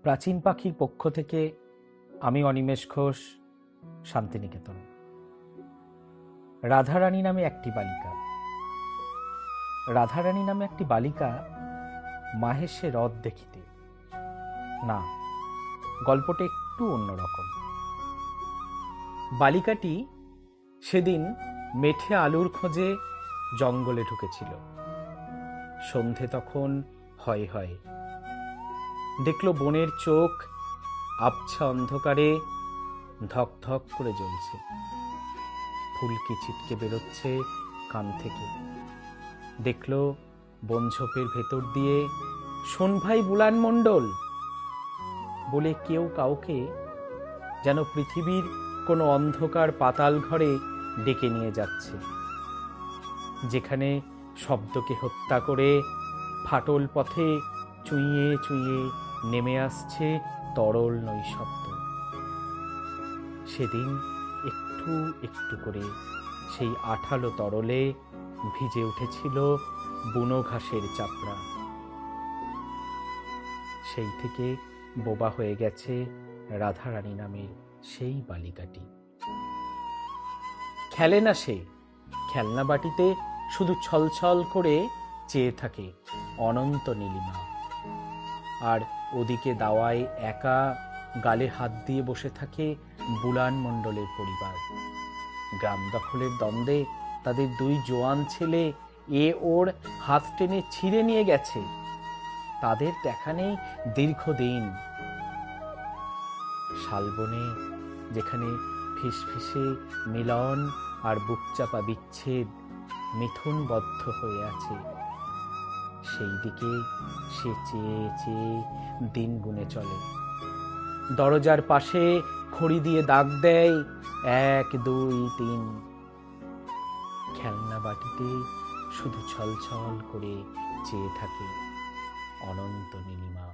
প্রাচীন পাখির পক্ষ থেকে আমি অনিমেষ ঘোষ, শান্তিনিকেতন। রাধারানী নামে একটি বালিকা। রাধারানী নামে একটি বালিকা মাহেশে হ্রদ দেখিতে। না, গল্পটা একটু অন্যরকম। বালিকাটি সেদিন মেঠে আলুর খোঁজে জঙ্গলে ঢুকেছিল। সন্ধে তখন হয় হয়। দেখল বনের চোখ আবছা অন্ধকারে ধক ধক করে জ্বলছে। ফুলকি ছিটকে বেরোচ্ছে কান থেকে। দেখল বনঝোপের ভেতর দিয়ে শোন ভাই বুলান মণ্ডল বলে কেউ কাউকে যেন পৃথিবীর কোনো অন্ধকার পাতাল ঘরে ডেকে নিয়ে যাচ্ছে, যেখানে শব্দকে হত্যা করে ফাটল পথে চুইয়ে চুইয়ে নেমে আসছে তরল নৈশব্দ। সেদিন একটু একটু করে সেই আঠালো তরলে ভিজে উঠেছিল বুনো ঘাসের চাপড়া। সেই থেকে বোবা হয়ে গেছে রাধারানী নামের সেই বালিকাটি। খেলে না সে, খেলনা বাটিতে শুধু ছলছল করে চেয়ে থাকে অনন্ত নীলিমা। আর ওদিকে দাওয়ায় একা গালে হাত দিয়ে বসে থাকে বুলান মণ্ডলের পরিবার। গ্রাম দখলের দ্বন্দ্বে তাদের দুই জোয়ান ছেলে এ ওর হাত টেনে ছিঁড়ে নিয়ে গেছে। তাদের দেখা নেই দীর্ঘদিন। শালবনে যেখানে ফিসফিসে মিলন আর বুকচাপা বিচ্ছেদ মিথুনবদ্ধ হয়ে আছে, সেই দিকে সে চেয়ে চেয়ে দিন গুনে চলে। দরজার পাশে খড়ি দিয়ে দাগ দেয় 1, 2, 3। খেলনা বাটিতে শুধু ছলছল করে চেয়ে থাকে অনন্ত নীলিমা।